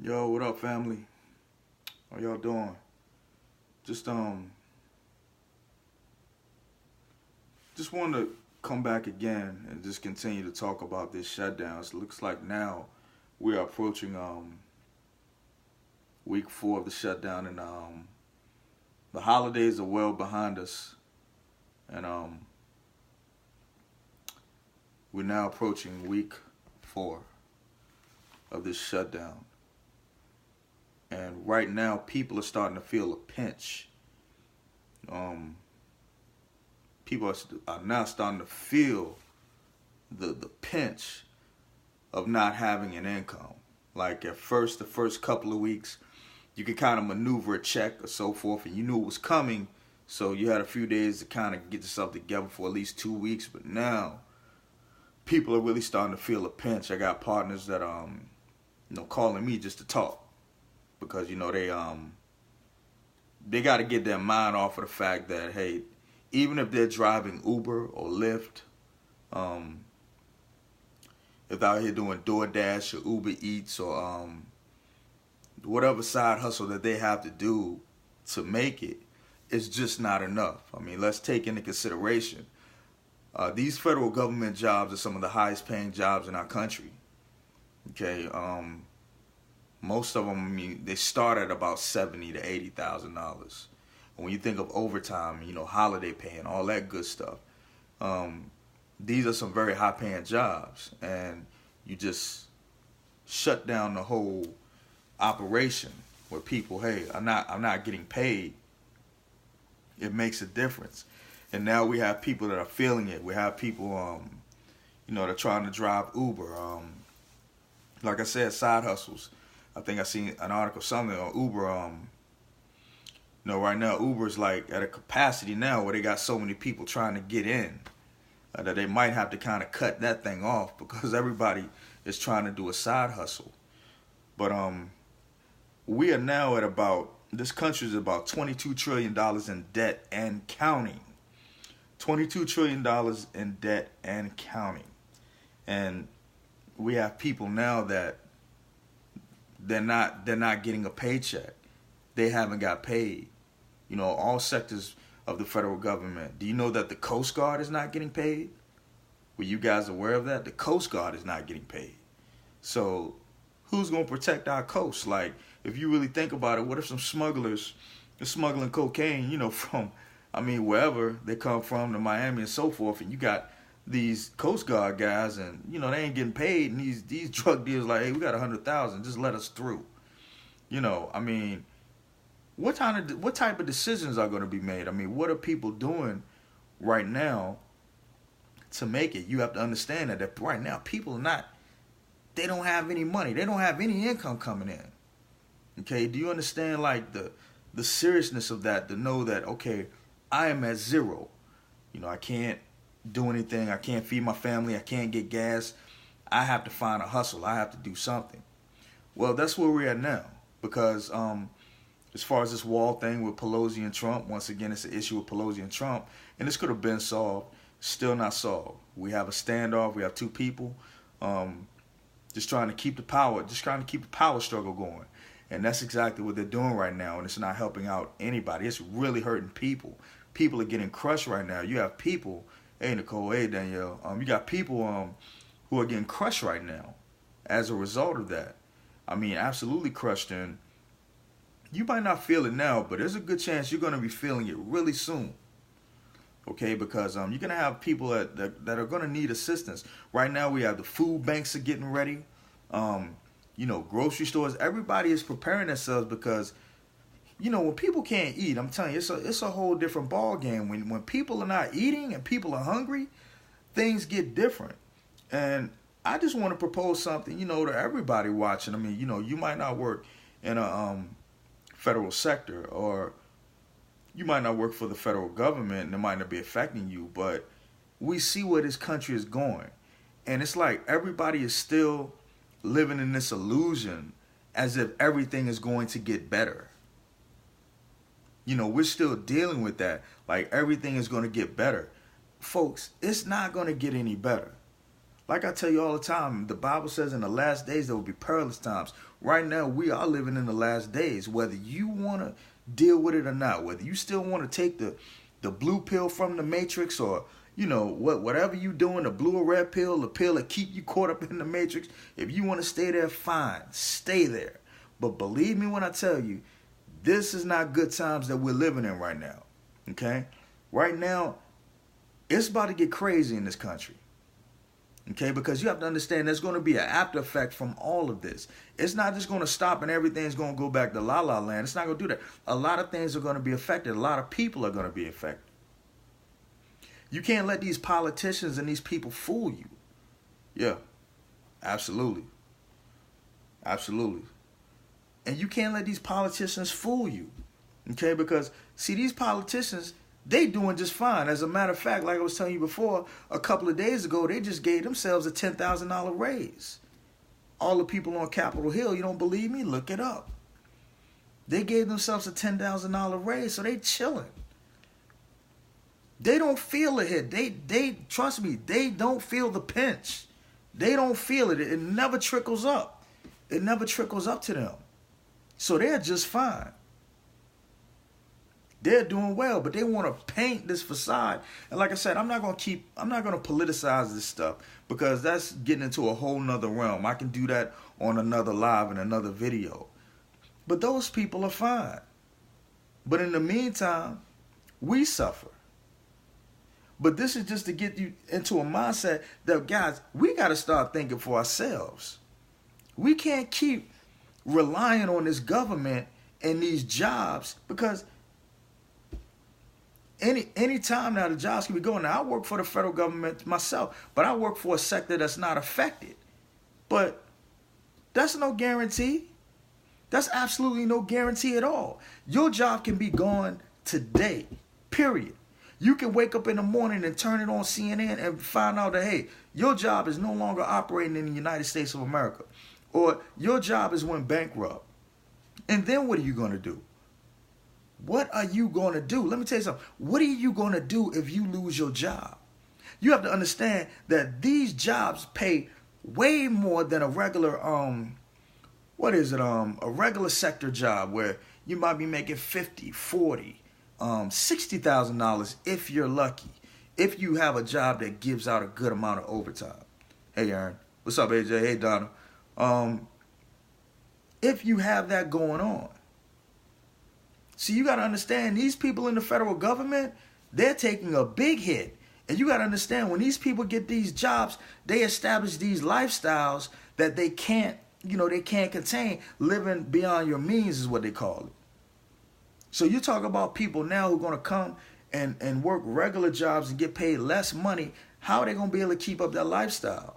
Yo, what up, family? How y'all doing? Just just wanted to come back again and just continue to talk about this shutdown. It looks like now we are approaching week 4 of the shutdown, and the holidays are well behind us, and we're now approaching week 4 of this shutdown. And right now, people are starting to feel a pinch. Um, People are now starting to feel the pinch of not having an income. Like at first, the first couple of weeks, you could kind of maneuver a check or so forth, and you knew it was coming, so you had a few days to kind of get yourself together for at least 2 weeks. But now, people are really starting to feel a pinch. I got partners that calling me just to talk because they got to get their mind off of the fact that, hey, even if they're driving Uber or Lyft, if they're out here doing DoorDash or Uber Eats or whatever side hustle that they have to do to make it, it's just not enough. I mean, let's take into consideration these federal government jobs are some of the highest paying jobs in our country. Okay, most of them, I mean, they start at about $70,000 to $80,000. And when you think of overtime, holiday pay and all that good stuff, these are some very high paying jobs, and you just shut down the whole operation where people, hey, I'm not getting paid. It makes a difference. And now we have people that are feeling it. We have people, that are trying to drive Uber. Like I said, side hustles. I think I seen an article something on Uber. Right now Uber's like at a capacity now where they got so many people trying to get in that they might have to kind of cut that thing off because everybody is trying to do a side hustle. But we are now at this country is about $22 trillion in debt and counting. $22 trillion in debt and counting. And we have people now that they're not getting a paycheck. They haven't got paid. All sectors of the federal government. Do you know that the Coast Guard is not getting paid? Were you guys aware of that? The Coast Guard is not getting paid. So who's going to protect our coast? Like, if you really think about it, what if some smugglers are smuggling cocaine, from, wherever they come from, to Miami and so forth, and you got these Coast Guard guys, and, they ain't getting paid, and these drug dealers like, hey, we got 100,000, just let us through. What type of decisions are going to be made? What are people doing right now to make it? You have to understand that right now people they don't have any money. They don't have any income coming in. Okay, do you understand like the seriousness of that, to know that, okay, I am at zero. I can't do anything. I can't feed my family. I can't get gas. I have to find a hustle. I have to do something. Well, that's where we're at now because as far as this wall thing with Pelosi and Trump, once again, it's an issue with Pelosi and Trump, and this could have been solved, still not solved. We have a standoff. We have two people just trying to keep the power struggle going. And that's exactly what they're doing right now, and it's not helping out anybody. It's really hurting people. People are getting crushed right now. You have people, hey, Nicole, hey, Danielle, you got people who are getting crushed right now as a result of that. Absolutely crushed, and you might not feel it now, but there's a good chance you're going to be feeling it really soon. Okay, because you're going to have people that are going to need assistance. Right now we have the food banks are getting ready. Grocery stores, everybody is preparing themselves because, when people can't eat, I'm telling you, it's a whole different ball game. When people are not eating and people are hungry, things get different. And I just want to propose something, to everybody watching. You might not work in a federal sector, or you might not work for the federal government and it might not be affecting you, but we see where this country is going. And it's like everybody is still living in this illusion as if everything is going to get better. We're still dealing with that, like everything is going to get better. Folks, it's not going to get any better. Like I tell you all the time, the Bible says in the last days there will be perilous times. Right now, we are living in the last days, whether you want to deal with it or not, whether you still want to take the blue pill from the matrix, or whatever you doing, the blue or red pill, the pill that keep you caught up in the matrix. If you want to stay there, fine, stay there. But believe me when I tell you, this is not good times that we're living in right now. Okay? Right now, it's about to get crazy in this country. Okay? Because you have to understand there's going to be an after effect from all of this. It's not just going to stop and everything's going to go back to la la land. It's not going to do that. A lot of things are going to be affected. A lot of people are going to be affected. You can't let these politicians and these people fool you. Yeah, absolutely. Absolutely. And you can't let these politicians fool you. Okay, because, see, these politicians, they doing just fine. As a matter of fact, like I was telling you before, a couple of days ago, they just gave themselves a $10,000 raise. All the people on Capitol Hill, you don't believe me? Look it up. They gave themselves a $10,000 raise, so they chilling. They don't feel it hit. They trust me, they don't feel the pinch. They don't feel it. It never trickles up. It never trickles up to them. So they're just fine. They're doing well, but they want to paint this facade. And like I said, I'm not going to politicize this stuff, because that's getting into a whole nother realm. I can do that on another live and another video. But those people are fine. But in the meantime, we suffer. But this is just to get you into a mindset that, guys, we got to start thinking for ourselves. We can't keep relying on this government and these jobs, because any time now the jobs can be going. Now, I work for the federal government myself, but I work for a sector that's not affected. But that's no guarantee. That's absolutely no guarantee at all. Your job can be gone today, period. You can wake up in the morning and turn it on CNN and find out that, hey, your job is no longer operating in the United States of America. Or your job is went bankrupt. And then what are you going to do? What are you going to do? Let me tell you something. What are you going to do if you lose your job? You have to understand that these jobs pay way more than a regular, a regular sector job where you might be making $50, $40, $60,000 if you're lucky. If you have a job that gives out a good amount of overtime. Hey, Aaron. What's up, AJ? Hey, Donna. If you have that going on. See, you got to understand, these people in the federal government, they're taking a big hit. And you got to understand, when these people get these jobs, they establish these lifestyles that they can't contain. Living beyond your means is what they call it. So you talk about people now who are going to come and work regular jobs and get paid less money. How are they going to be able to keep up that lifestyle?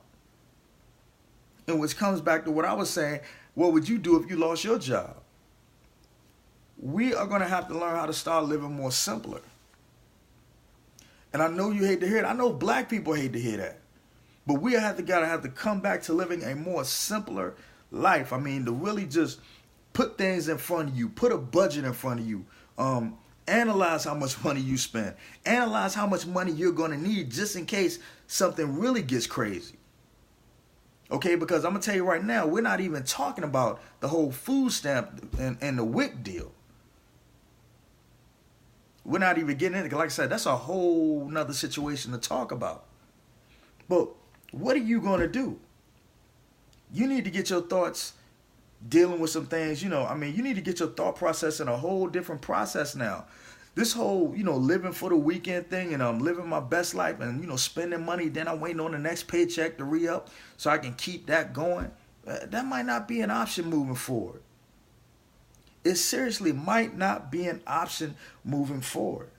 And which comes back to what I was saying, what would you do if you lost your job? We are going to have to learn how to start living more simpler. And I know you hate to hear it. I know black people hate to hear that. But we gotta have to come back to living a more simpler life. I mean, to really just put things in front of you. Put a budget in front of you. Analyze how much money you spend. Analyze how much money you're going to need just in case something really gets crazy. Okay, because I'm going to tell you right now, we're not even talking about the whole food stamp and the Witw deal. We're not even getting into it. Like I said, that's a whole nother situation to talk about. But what are you going to do? You need to get your thoughts dealing with some things, you need to get your thought process in a whole different process now. This whole, living for the weekend thing, and I'm living my best life and, spending money, then I'm waiting on the next paycheck to re-up so I can keep that going. That might not be an option moving forward. It seriously might not be an option moving forward.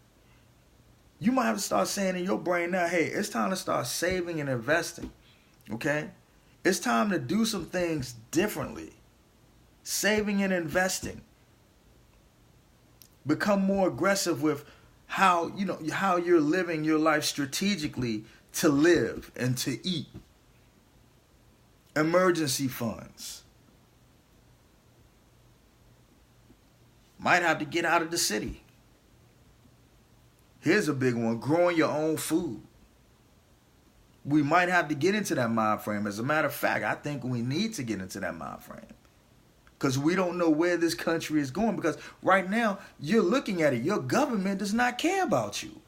You might have to start saying in your brain now, hey, it's time to start saving and investing, okay? It's time to do some things differently. Saving and investing. Become more aggressive with how you're living your life strategically to live and to eat. Emergency funds. Might have to get out of the city. Here's a big one. Growing your own food. We might have to get into that mind frame. As a matter of fact, I think we need to get into that mind frame. Because we don't know where this country is going. Because right now, you're looking at it. Your government does not care about you.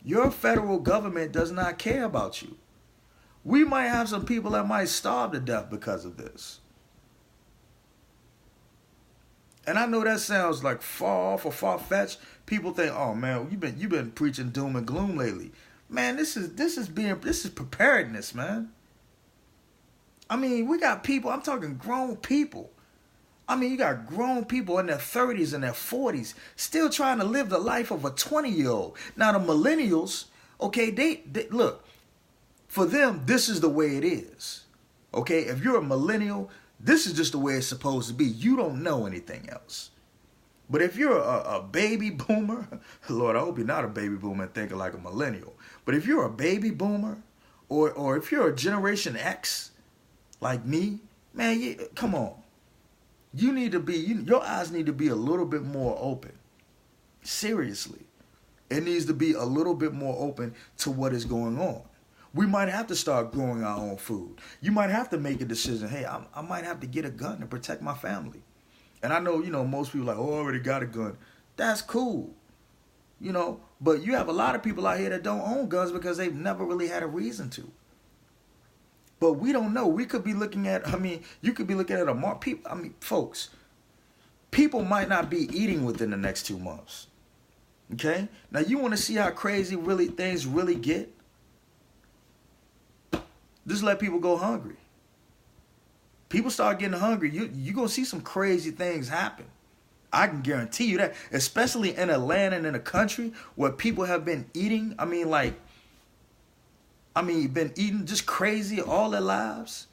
Your federal government does not care about you. We might have some people that might starve to death because of this. And I know that sounds like far off or far-fetched. People think, oh man, you've been preaching doom and gloom lately. Man, this is preparedness, man. I mean, we got people, I'm talking grown people. I mean, you got grown people in their 30s and their 40s still trying to live the life of a 20-year-old. Now, the millennials, okay, they look, for them, this is the way it is. Okay, if you're a millennial, this is just the way it's supposed to be. You don't know anything else. But if you're a baby boomer, Lord, I hope you're not a baby boomer and thinking like a millennial. But if you're a baby boomer, or if you're a Generation X, like me, man, come on. You need to be, your eyes need to be a little bit more open. Seriously. It needs to be a little bit more open to what is going on. We might have to start growing our own food. You might have to make a decision. Hey, I might have to get a gun to protect my family. And I know, most people are like, oh, I already got a gun. That's cool. But you have a lot of people out here that don't own guns because they've never really had a reason to. But we don't know. We could be looking at, you could be looking at folks, people might not be eating within the next 2 months. Okay? Now, you want to see how crazy things really get? Just let people go hungry. People start getting hungry, you're going to see some crazy things happen. I can guarantee you that, especially in Atlanta and in a country where people have been eating, been eating just crazy all their lives.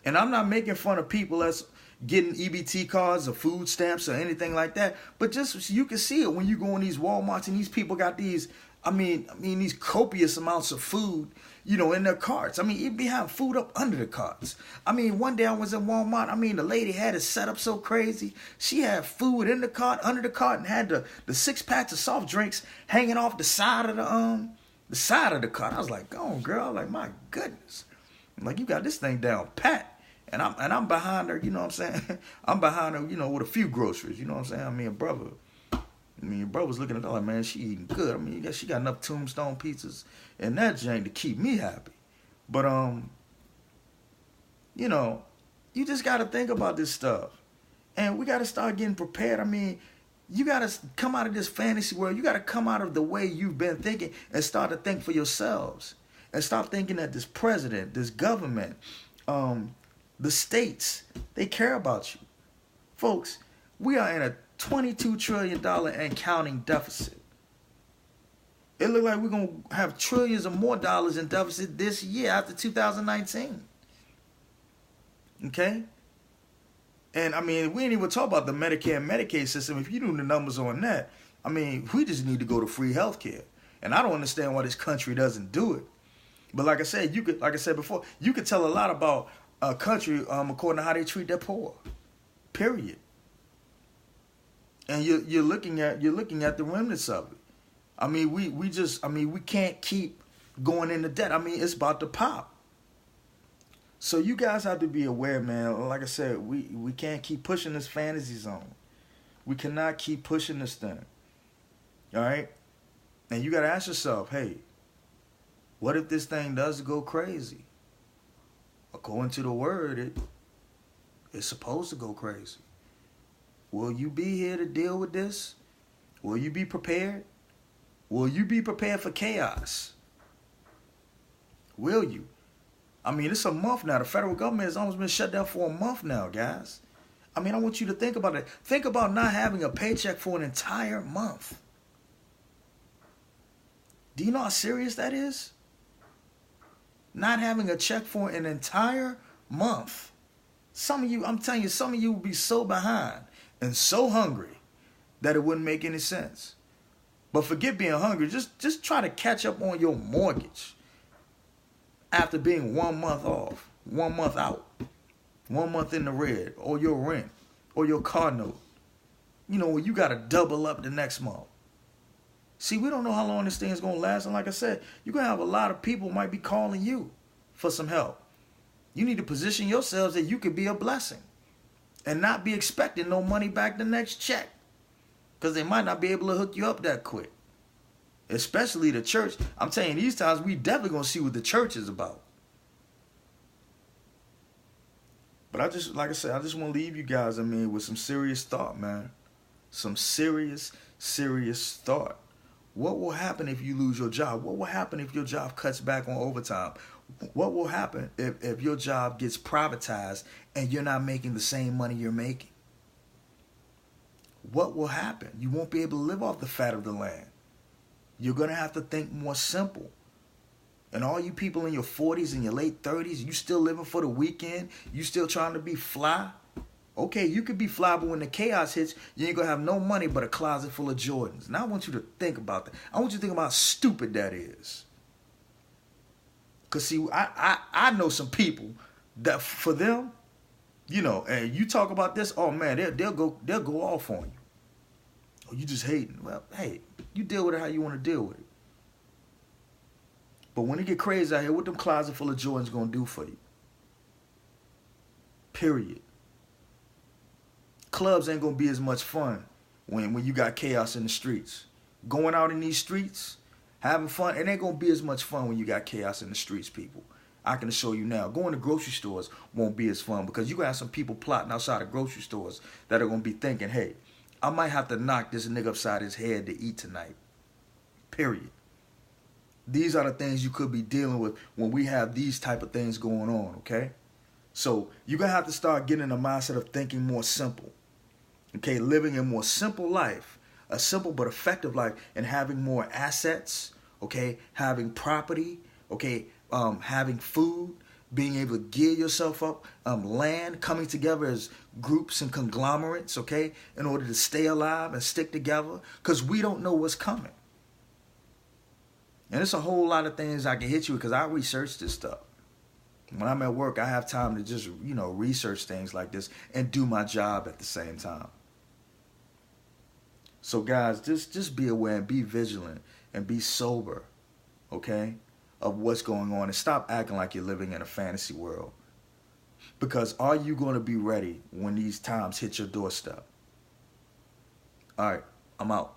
And I'm not making fun of people that's getting EBT cards or food stamps or anything like that. But just so you can see it when you go in these Walmarts and these people got these, these copious amounts of food, in their carts. You'd be having food up under the carts. One day I was in Walmart. The lady had it set up so crazy. She had food in the cart, under the cart, and had the 6 packs of soft drinks hanging off the side of the cart. I was like, go on, girl. I'm like, my goodness. I'm like, you got this thing down pat. And I'm behind her, you know what I'm saying? I'm behind her, with a few groceries, you know what I'm saying? Your brother's looking at her like, man, she eating good. She got enough Tombstone pizzas and that jank to keep me happy. But, you just got to think about this stuff. And we got to start getting prepared. You got to come out of this fantasy world. You got to come out of the way you've been thinking and start to think for yourselves. And stop thinking that this president, this government, the states, they care about you. Folks, we are in a $22 trillion and counting deficit. It looks like we're going to have trillions or more dollars in deficit this year after 2019. Okay? And, we ain't even talk about the Medicare and Medicaid system. If you do the numbers on that, we just need to go to free health care. And I don't understand why this country doesn't do it. But like I said before, you could tell a lot about a country according to how they treat their poor. Period. And you're looking at the remnants of it. We can't keep going into debt. It's about to pop. So you guys have to be aware, man. Like I said, we can't keep pushing this fantasy zone. We cannot keep pushing this thing. All right? And you got to ask yourself, hey, what if this thing does go crazy? According to the word, it's supposed to go crazy. Will you be here to deal with this? Will you be prepared? Will you be prepared for chaos? Will you? It's a month now. The federal government has almost been shut down for a month now, guys. I want you to think about it. Think about not having a paycheck for an entire month. Do you know how serious that is? Not having a check for an entire month. Some of you, I'm telling you, some of you will be so behind and so hungry that it wouldn't make any sense. But forget being hungry. Just try to catch up on your mortgage after being 1 month off, 1 month out, 1 month in the red, or your rent, or your car note. Where you got to double up the next month. See, we don't know how long this thing is going to last. And like I said, you're going to have a lot of people might be calling you for some help. You need to position yourselves that you could be a blessing and not be expecting no money back the next check, because they might not be able to hook you up that quick. Especially the church. I'm telling you, these times we definitely going to see what the church is about. But I just want to leave you guys, with some serious thought, man. Some serious thought. What will happen if you lose your job? What will happen if your job cuts back on overtime? What will happen if your job gets privatized and you're not making the same money you're making? What will happen? You won't be able to live off the fat of the land. You're going to have to think more simple. And all you people in your 40s and your late 30s, you still living for the weekend? You still trying to be fly? Okay, you could be fly, but when the chaos hits, you ain't going to have no money but a closet full of Jordans. Now I want you to think about that. I want you to think about how stupid that is. Because see, I know some people that for them, and you talk about this, oh man, they'll go off on you. Oh, you just hating. Well, hey, you deal with it how you want to deal with it. But when it get crazy out here, what them closet full of Jordans gonna do for you? Period. Clubs ain't gonna be as much fun when you got chaos in the streets. Going out in these streets, having fun, it ain't gonna be as much fun when you got chaos in the streets, people. I can assure you now. Going to grocery stores won't be as fun, because you gonna have some people plotting outside of grocery stores that are gonna be thinking, hey, I might have to knock this nigga upside his head to eat tonight. Period. These are the things you could be dealing with when we have these type of things going on, okay? So you're going to have to start getting in a mindset of thinking more simple, okay? Living a more simple life, a simple but effective life, and having more assets, okay? Having property, okay? Having food, being able to gear yourself up, land, coming together as groups and conglomerates, okay? In order to stay alive and stick together, because we don't know what's coming. And it's a whole lot of things I can hit you with, because I research this stuff. When I'm at work, I have time to just, research things like this and do my job at the same time. So guys, just be aware and be vigilant and be sober, okay, of what's going on, and stop acting like you're living in a fantasy world. Because are you going to be ready when these times hit your doorstep? All right, I'm out.